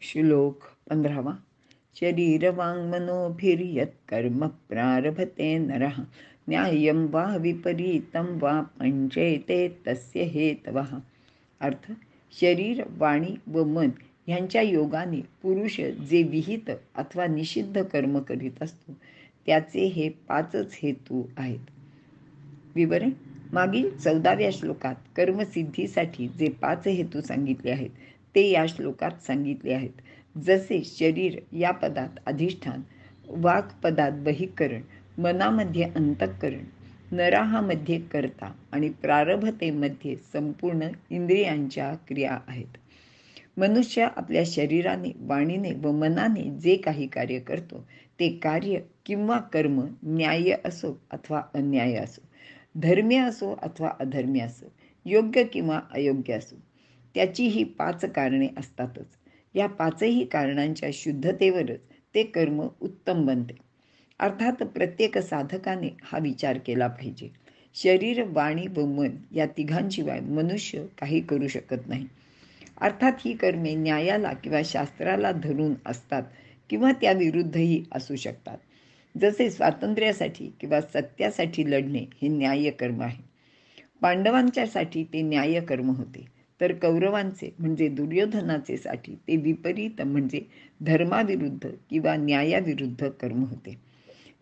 श्लोक 15. शरीरवाङ्मनोभिर्यत्कर्म प्रारभते नरः न्याय्यं वा विपरीतं वा पंचैते तस्य हेतवः. अर्थ: शरीर, वाणी व मन ह्यांच्या योगाने पुरुष जे विहित अथवा निषिद्ध कर्म करीत असतो त्याचे हे 5च हेतू आहेत. विवरण: मागील 14व्या श्लोकात कर्मसिद्धीसाठी जे 5 हेतू सांगितले आहेत ते या श्लोकात सांगितले आहेत. जसे शरीर या पदात अधिष्ठान, वाक् पदात बहिःकरण, मनामध्ये अंतःकरण, नराहामध्ये कर्ता आणि प्रारभतेमध्ये संपूर्ण इंद्रियांच्या क्रिया आहेत. मनुष्य आपल्या शरीराने, वाणीने व मनाने जे काही कार्य करतो ते कार्य किंवा कर्म न्याय्य असो अथवा अन्याय असो, धर्मीय असो अथवा अधर्मीय असो, योग्य किंवा अयोग्य असो, त्याची ही 5 कारणे असतातच. या 5ही कारणांच्या शुद्धतेवरच ते कर्म उत्तम बनते. अर्थात प्रत्येक साधकाने हा विचार केला पाहिजे. शरीर, वाणी व मन या तिघांशिवाय मनुष्य काही करू शकत नाही. अर्थात ही कर्मे न्यायाला किंवा शास्त्राला धरून असतात किंवा त्याविरुद्धही असू शकतात. जसे स्वातंत्र्यासाठी किंवा सत्यासाठी लढणे हे न्याय्य कर्म आहे. पांडवांच्यासाठी ते न्याय्य कर्म होते, तर कौरवांचे म्हणजे दुर्योधनाचे साठी ते विपरीत म्हणजे धर्माविरुद्ध किंवा न्यायाविरुद्ध कर्म होते.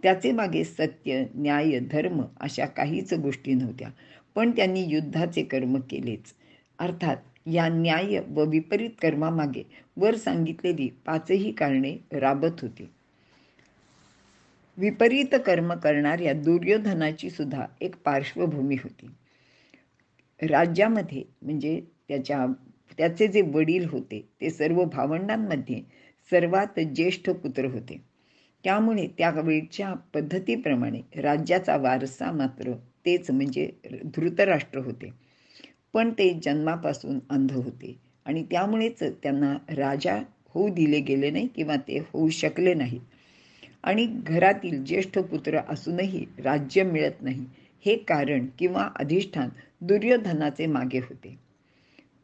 त्याचे मागे सत्य, न्याय, धर्म अशा काहीच गोष्टी नव्हत्या, पण त्यांनी युद्धाचे कर्म केलेच. अर्थात या न्याय व विपरीत कर्मामागे वर सांगितलेली 5ही कारणे राबत होती. विपरीत कर्म करणाऱ्या दुर्योधनाची सुद्धा एक पार्श्वभूमी होती. राज्यामध्ये म्हणजे त्याचे जे वडील होते ते सर्व भावंडांमध्ये सर्वात ज्येष्ठ पुत्र होते. त्यामुळे त्यावेळच्या पद्धतीप्रमाणे राज्याचा वारसा मात्र तेच म्हणजे धृतराष्ट्र होते. पण ते जन्मापासून अंध होते आणि त्यामुळेच त्यांना राजा होऊ दिले गेले नाही किंवा ते होऊ शकले नाही. आणि घरातील ज्येष्ठ पुत्र असूनही राज्य मिळत नाही हे कारण किंवा अधिष्ठान दुर्योधनाचे मागे होते.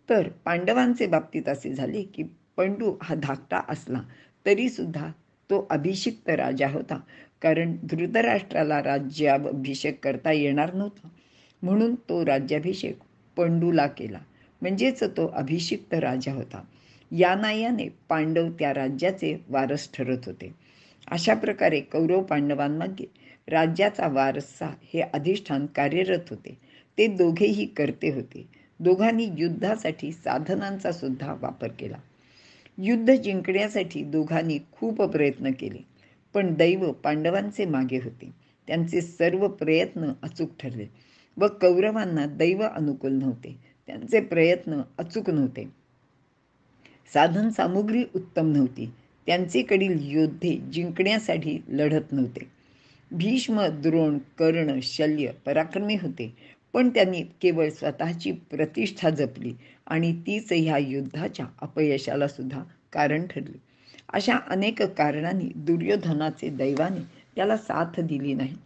तर पांडवांचे बाबतीत असे झाले की पंडू हा धाकटा असला तरी सुद्धा तो अभिषिक्त राजा होता, कारण धृतराष्ट्राला राज्याभिषेक करता येणार नव्हता. म्हणून तो राज्याभिषेक पंडूला केला, म्हणजेच तो अभिषिक्त राजा होता. या नायाने पांडव त्या राज्याचे वारस ठरत होते. अशा प्रकारे कौरव पांडवांमागे राज्याचा वारसा हे अधिष्ठान कार्यरत होते. ते दोघेही करते होते. दोघांनी युद्धासाठी साधनांचा सुद्धा वापर केला. युद्ध जिंकण्यासाठी दोघांनी खूप प्रयत्न केले, पण दैव पांडवांचे मागे होते. त्यांचे सर्व प्रयत्न अचूक ठरले व कौरवांना दैव अनुकूल नव्हते. त्यांचे प्रयत्न अचूक नव्हते. साधन सामुग्री उत्तम नव्हती. त्यांचेकडील योद्धे जिंकण्यासाठी लढत नव्हते. भीष्म, द्रोण, कर्ण, शल्य पराक्रमी होते, पण त्यांनी केवळ स्वतःची प्रतिष्ठा जपली आणि तीच ह्या युद्धाच्या अपयशाला सुद्धा कारण ठरली. अशा अनेक कारणांनी दुर्योधनाचे दैवाने त्याला साथ दिली नाही.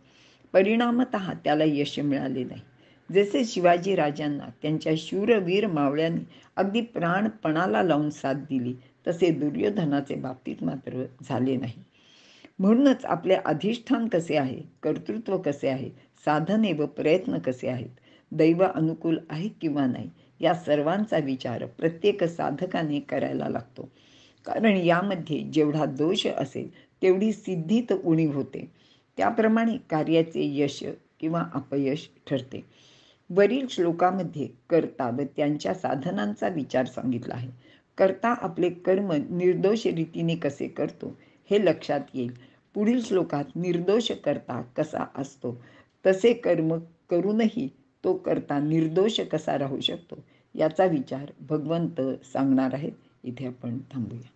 परिणामतः त्याला यश मिळाले नाही. जसे शिवाजी राजांना त्यांच्या शूरवीर मावळ्यांनी अगदी प्राणपणाला लावून साथ दिली, तसे दुर्योधनाचे बाबतीत मात्र झाले नाही. म्हणूनच आपले अधिष्ठान कसे आहे, कर्तृत्व कसे आहे, साधने व प्रयत्न कसे आहेत, दैव अनुकूल आहे किंवा नाही, या सर्वांचा विचार प्रत्येक साधकाने करायला लागतो. कारण यामध्ये जेवढा दोष असेल तेवढी सिद्धीत उणीव होते. त्याप्रमाणे कार्याचे यश किंवा अपयश ठरते. वरील श्लोकामध्ये कर्ता व त्यांच्या साधनांचा विचार सांगितला आहे. कर्ता आपले कर्म निर्दोष रीतीने कसे करतो हे लक्षात येईल. पुढील श्लोकात निर्दोष कर्ता कसा असतो, तसे कर्म करूनही तो कर्ता निर्दोष कसा राहू शकतो याचा विचार भगवंत सांगणार आहेत. इथे आपण थांबूया.